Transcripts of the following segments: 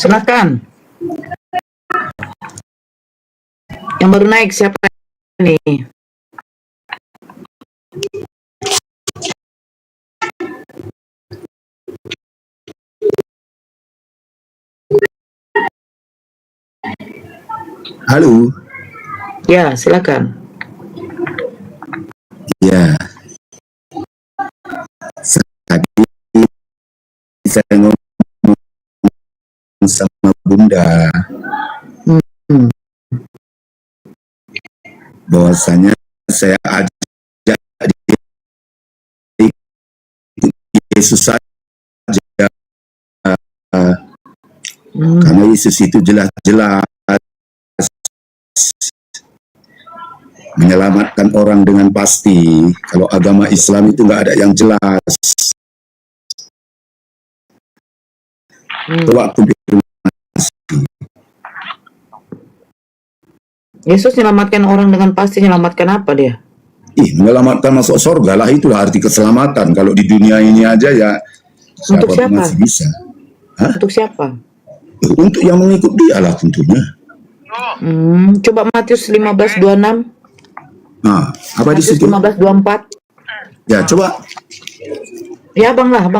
Silakan. Yang baru naik siapa nih? Halo. Ya, silakan. Ya. Tadi saya ngomong sama Bunda bahwasanya saya ajak dia Yesus saja, karena Yesus itu jelas-jelas menyelamatkan orang dengan pasti. Kalau agama Islam itu nggak ada yang jelas. Waktu Yesus menyelamatkan orang dengan pasti. Menyelamatkan apa dia? Menyelamatkan masuk surga lah, itulah arti keselamatan. Kalau di dunia ini aja ya untuk siapa? Masih bisa. Untuk siapa? Untuk yang mengikut dia lah tentunya. Coba Matius 15:26. Nah, apa di situ? 15:24. Ya, coba. Ya, abang lah.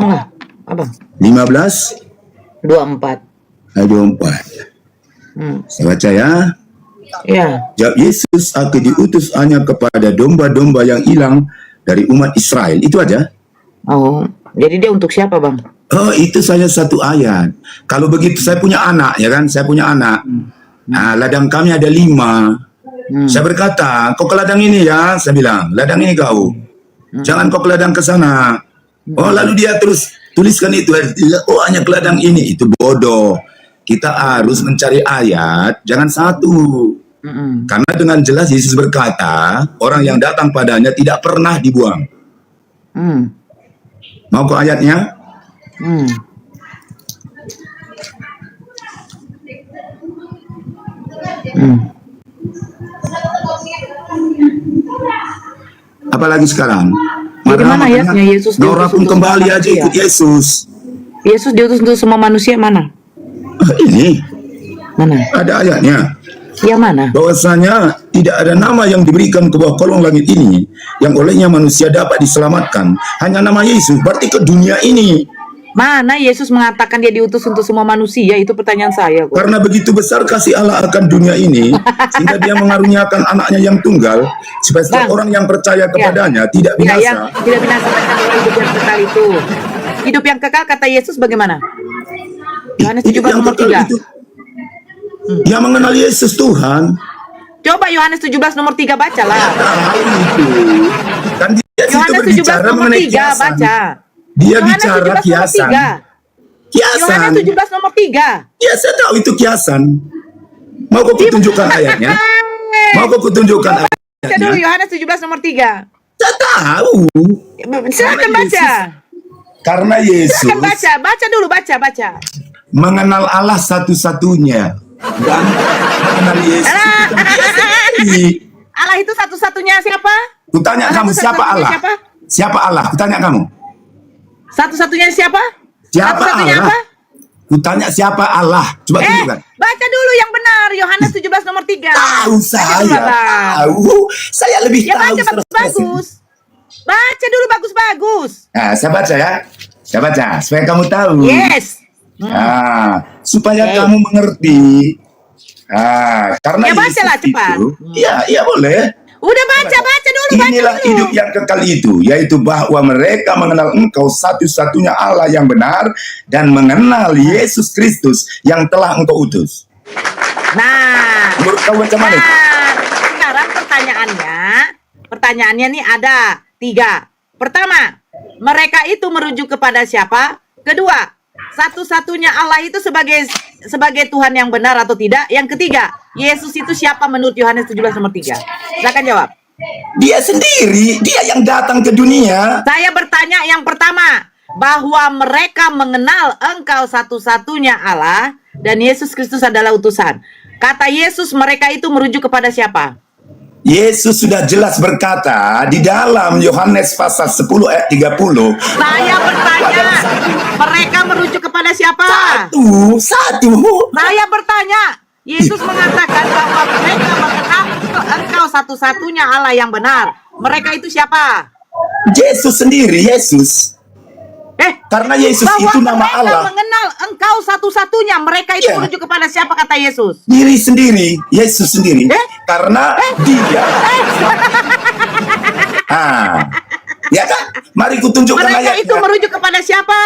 Abang. 15:24. 24. Saya baca ya. Ya. Jawab Yesus, aku diutus hanya kepada domba-domba yang hilang dari umat Israel. Itu aja. Oh, jadi dia untuk siapa, Bang? Oh, itu saja satu ayat. Kalau begitu saya punya anak, ya kan? Saya punya anak. Nah, ladang kami ada 5. Saya berkata, kau ke ladang ini ya. Saya bilang, ladang ini kau. Jangan kau ke ladang ke sana. Oh, lalu dia terus tuliskan itu. Oh, hanya ke ladang ini. Itu bodoh. Kita harus mencari ayat, jangan satu. Karena dengan jelas Yesus berkata, orang yang datang padanya tidak pernah dibuang. Mau ke ayatnya? Apalagi sekarang? Bagaimana ayatnya Yesus Nora pun kembali aja ikut Yesus. Yesus diutus untuk semua manusia, mana? Ini. Mana? Ada ayatnya. Yang mana? Bahwasanya tidak ada nama yang diberikan ke bawah kolong langit ini yang olehnya manusia dapat diselamatkan. Hanya nama Yesus. Berarti ke dunia ini. Mana Yesus mengatakan dia diutus untuk semua manusia? Itu pertanyaan saya. Karena begitu besar kasih Allah akan dunia ini, sehingga dia mengaruniakan anaknya yang tunggal, supaya setiap orang yang percaya kepadanya tidak binasa. Tidak binasa, hidup yang kekal itu. Hidup yang kekal kata Yesus bagaimana? Yohanes 17:3. Yang mengenal Yesus Tuhan. Coba Yohanes 17:3 bacalah. Kan dia Yohanes 17:3 baca. Dia bicara kiasan. Yohanes 17:3. Ya, saya tahu itu kiasan. Mau kau tunjukkan ayatnya? Mau kau tunjukkan ayatnya? Baca dulu Yohanes 17:3. Saya tahu. Silakan baca. Karena Yesus. Silakan baca dulu, baca. Mengenal Allah satu-satunya. Dan mengenal Yesus itu dia sendiri. Allah itu satu-satunya siapa? Kutanya kamu, siapa Allah? Siapa Allah? Kutanya kamu. Satu-satunya siapa? Siapa satu-satunya Allah? Apa? Kutanya siapa Allah? Coba tunjukkan. Baca dulu yang benar, Yohanes 17:3. Tahu saya. Tahu. Saya lebih tahu. Baca bagus-bagus. Baca dulu bagus-bagus. Nah, saya baca ya. Saya baca supaya kamu tahu. Yes. Nah, supaya kamu mengerti. Nah, karena ya bacalah cepat. Iya boleh. Udah baca dulu. Inilah hidup yang kekal itu, yaitu bahwa mereka mengenal Engkau satu-satunya Allah yang benar dan mengenal Yesus Kristus yang telah Engkau utus. Nah, menurut kamu macam mana? Sekarang pertanyaannya nih ada 3. Pertama, mereka itu merujuk kepada siapa? Kedua, satu-satunya Allah itu sebagai Tuhan yang benar atau tidak? Yang ketiga, Yesus itu siapa menurut Yohanes 17:3? Silakan jawab. Dia sendiri, dia yang datang ke dunia. Saya bertanya yang pertama, bahwa mereka mengenal Engkau satu-satunya Allah dan Yesus Kristus adalah utusan. Kata Yesus mereka itu merujuk kepada siapa? Yesus sudah jelas berkata di dalam Yohanes pasal 10 ayat 30. Saya bertanya, mereka merujuk kepada siapa? Satu. Saya bertanya, Yesus mengatakan bahwa mereka mengenal Engkau satu-satunya Allah yang benar. Mereka itu siapa? Yesus sendiri, Yesus. Karena Yesus Bahwa itu nama mereka Allah. mengenal Engkau satu-satunya. Mereka itu Iya. merujuk kepada siapa, kata Yesus? Diri sendiri, Yesus sendiri. Karena dia. Ya kan? Mari kutunjukkan Mereka ayatnya. itu merujuk kepada siapa?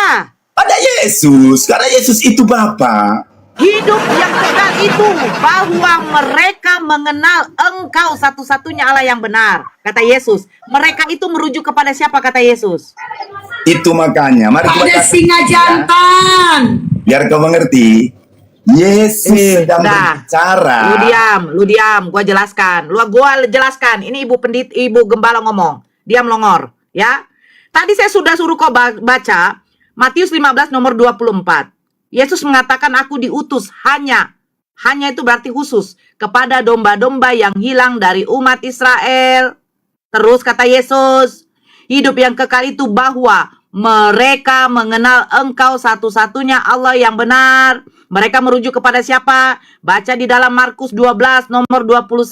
Pada Yesus. Karena Yesus itu Bapa. Hidup yang kekal itu bahwa mereka mengenal Engkau satu-satunya Allah yang benar, kata Yesus. Mereka itu merujuk kepada siapa, kata Yesus? Itu makanya. Mari kita Ada singa jantan. biar kau mengerti. Yesus sedang berbicara. Lu diam, gua jelaskan. Gua jelaskan. Ini ibu gembala ngomong. Diam longor, ya. Tadi saya sudah suruh kau baca Matius 15 nomor 24. Yesus mengatakan aku diutus hanya itu berarti khusus kepada domba-domba yang hilang dari umat Israel. Terus kata Yesus, hidup yang kekal itu bahwa mereka mengenal Engkau satu-satunya Allah yang benar. Mereka merujuk kepada siapa? Baca di dalam Markus 12 nomor 29.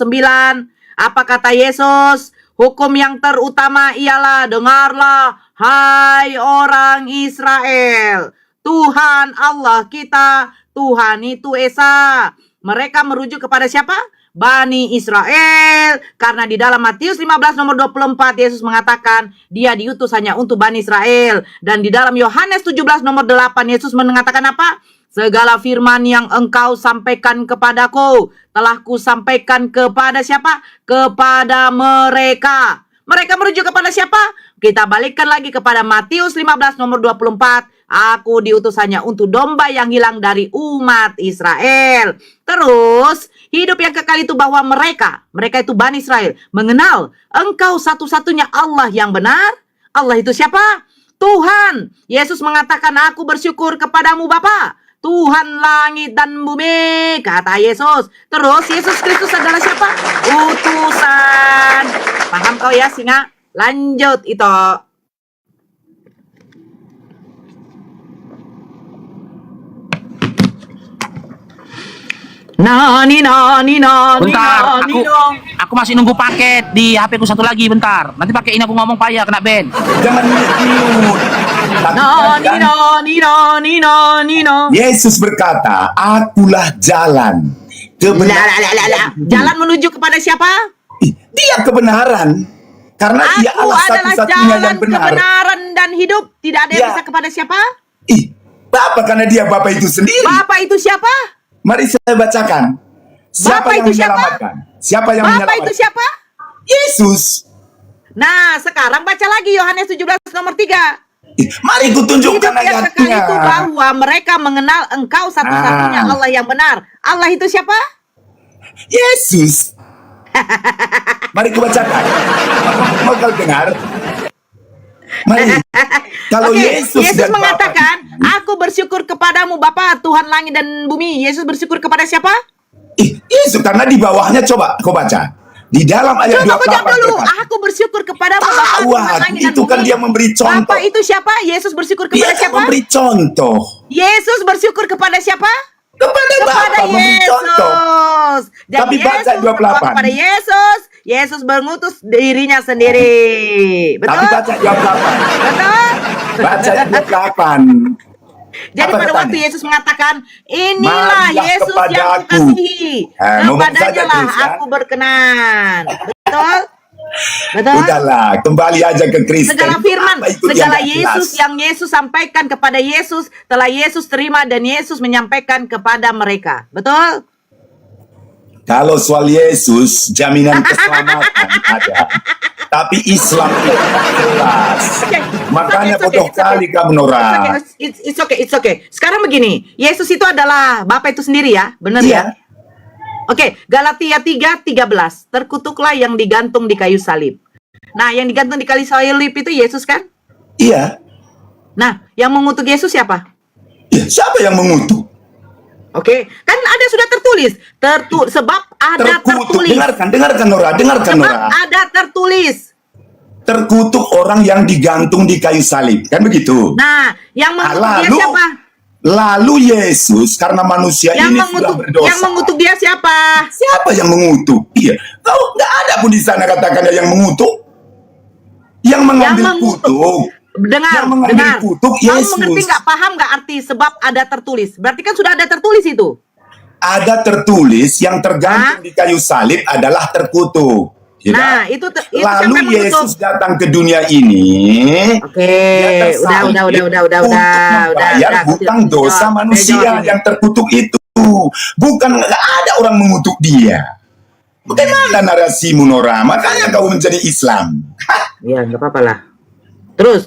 Apa kata Yesus? Hukum yang terutama ialah, dengarlah hai orang Israel. Tuhan Allah kita, Tuhan itu Esa. Mereka merujuk kepada siapa? Bani Israel. Karena di dalam Matius 15 nomor 24 Yesus mengatakan dia diutus hanya untuk Bani Israel. Dan di dalam Yohanes 17 nomor 8 Yesus mengatakan apa? Segala firman yang engkau sampaikan kepadaku telah kusampaikan kepada siapa? Kepada mereka. Mereka merujuk kepada siapa? Kita balikkan lagi kepada Matius 15 nomor 24. Aku diutus hanya untuk domba yang hilang dari umat Israel. Terus, hidup yang kekal itu bahwa mereka itu Bani Israel, mengenal Engkau satu-satunya Allah yang benar. Allah itu siapa? Tuhan. Yesus mengatakan, aku bersyukur kepadamu Bapa, Tuhan langit dan bumi, kata Yesus. Terus, Yesus Kristus adalah siapa? Utusan. Paham kau ya, singa? Lanjut, itu. Bentar, aku masih nunggu paket di HP ku satu lagi, bentar. Nanti pakai ini aku ngomong payah kena ban. Jangan mute. Yesus berkata, akulah jalan. Jalan menuju kepada siapa? Dia kebenaran. Karena dia Aku Allah adalah satu-satunya jalan, yang benar. kebenaran dan hidup. Tidak ada yang bisa kepada siapa? Bapa, karena dia Bapa itu sendiri. Bapa itu siapa? Mari saya bacakan. Siapa Bapak yang itu siapa? menyelamatkan? Siapa yang Bapa menyelamatkan? itu siapa? Yesus. Nah, sekarang baca lagi Yohanes 17 nomor 3. Mari kutunjukkan Hidup yang kekal ayatnya. itu bahwa mereka mengenal Engkau satu-satunya Allah yang benar. Allah itu siapa? Yesus. Mari kubacakan. Mau kau dengar? Mari. Kalau Yesus dan mengatakan, aku bersyukur kepadamu Bapa, Tuhan langit dan bumi. Yesus bersyukur kepada siapa? Yesus, karena di bawahnya coba kau baca. Di dalam ayat 28 Coba kau jawab dulu. berkata, Aku bersyukur kepadamu Bapa, Tuhan Tuhan, langit dan itu kan bumi. dia memberi contoh. Bapa itu siapa? Yesus bersyukur Dia kepada kan siapa? memberi contoh. Yesus bersyukur kepada siapa? Kepada Bapa memberi contoh. Yesus. Jadi Tapi baca Yesus 28. kepada Yesus. Yesus mengutus dirinya sendiri. Betul? Tapi baca 28. Betul? Baca ayat 28. Jadi Apa pada katanya? waktu Yesus mengatakan, inilah Marilah Yesus yang kepadaku. kukasihi. Ngomong saja, Kepadanya lah Chris, ya. aku berkenan. Betul? Betul? Udahlah, kembali aja ke Kristen. Segala firman, Apa itu dia segala nggak Yesus jelas? yang Yesus sampaikan kepada Yesus, telah Yesus terima dan Yesus menyampaikan kepada mereka. Betul? Kalau soal Yesus, jaminan keselamatan ada. Tapi Islam itu tak jelas. Okay. Makanya It's okay, bodoh it's okay. kali kamu Nora. It's okay. Sekarang begini, Yesus itu adalah Bapa itu sendiri ya, benar ya? Iya. Oke, Galatia 3:13. Terkutuklah yang digantung di kayu salib. Nah, yang digantung di kayu salib itu Yesus kan? Iya. Nah, yang mengutuk Yesus siapa? Ya, siapa yang mengutuk? Oke, kan ada sudah tertulis. Sebab ada Terkutuk. tertulis. Dengarkan Nora. Sebab ada tertulis. Terkutuk orang yang digantung di kayu salib. Kan begitu? Nah, yang mengutuk dia siapa? Lalu Yesus karena manusia ini sudah berdosa. Yang mengutuk dia siapa? Siapa yang mengutuk? Iya. Kau nggak ada pun di sana katakan ada yang mengutuk. Yang mengambil kutuk. Dengar. Yang mengambil kutuk Kamu Yesus. mengerti nggak? Paham nggak arti sebab ada tertulis? Berarti kan sudah ada tertulis itu. Ada tertulis yang tergantung di kayu salib adalah terkutuk. Ya Nah, kan? itu Lalu siapa yang mengutuk? Yesus datang ke dunia ini. Oke, Dia tersalib udah. untuk membayar hutang dosa manusia yang terkutuk itu. Bukan nggak ada orang mengutuk dia. Bagaimana narasimu Nora? Makanya kau menjadi Islam. Iya, nggak apa-apa lah. Terus.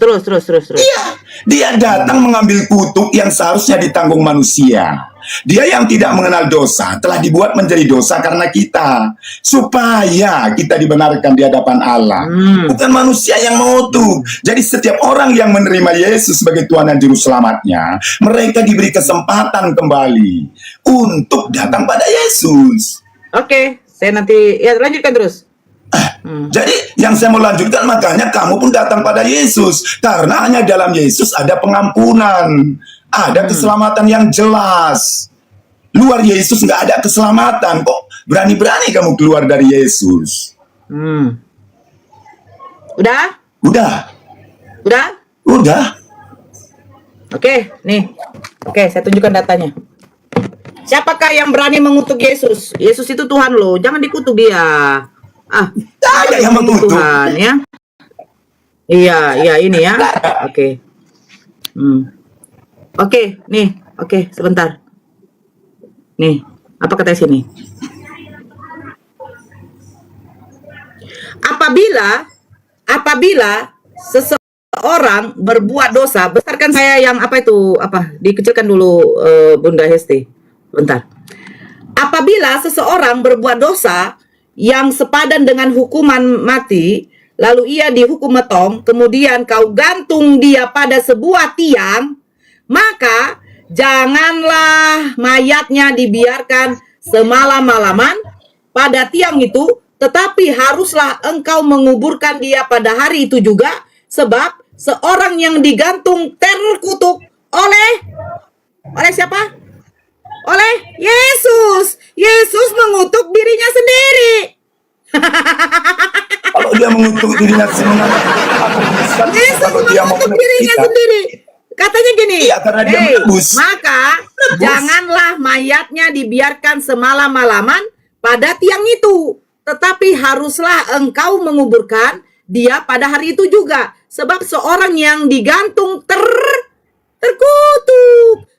Iya, dia datang mengambil kutuk yang seharusnya ditanggung manusia. Dia yang tidak mengenal dosa telah dibuat menjadi dosa karena kita, supaya kita dibenarkan di hadapan Allah. Bukan manusia yang mengutuk. Jadi setiap orang yang menerima Yesus sebagai Tuhan dan Juru Selamatnya, mereka diberi kesempatan kembali untuk datang pada Yesus. Oke, saya nanti ya lanjutkan terus. Jadi yang saya mau lanjutkan, makanya kamu pun datang pada Yesus, karena hanya dalam Yesus ada pengampunan, ada keselamatan yang jelas. Luar Yesus nggak ada keselamatan. Kok berani-berani kamu keluar dari Yesus? Udah? Oke, nih. Oke, saya tunjukkan datanya. Siapakah yang berani mengutuk Yesus? Yesus itu Tuhan loh, jangan dikutuk dia. Tidak ada yang mengutuk. Tuhan ya. Iya ini ya. Oke. Oke, nih. Oke, sebentar. Nih, apa kata sini? Apabila seseorang berbuat dosa, besarkan saya yang dikecilkan dulu Bunda Hesti. Bentar. Apabila seseorang berbuat dosa yang sepadan dengan hukuman mati, lalu ia dihukum metong, kemudian kau gantung dia pada sebuah tiang, maka janganlah mayatnya dibiarkan semalam-malaman pada tiang itu, tetapi haruslah engkau menguburkan dia pada hari itu juga, sebab seorang yang digantung terkutuk oleh siapa? Oleh Yesus. Yesus mengutuk dirinya sendiri. Kalau dia mengutuk dirinya sendiri, Yesus mengutuk dirinya sendiri. Katanya gini, iya, karena dia menebus. maka janganlah mayatnya dibiarkan semalam-malaman pada tiang itu, tetapi haruslah engkau menguburkan dia pada hari itu juga, sebab seorang yang digantung terkutuk.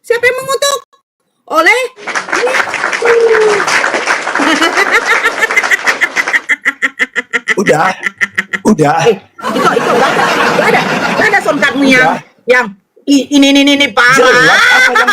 Siapa yang mengutuk? Oleh udah. Itu gak ada soundcardmu yang ini parah. Jelas apa yang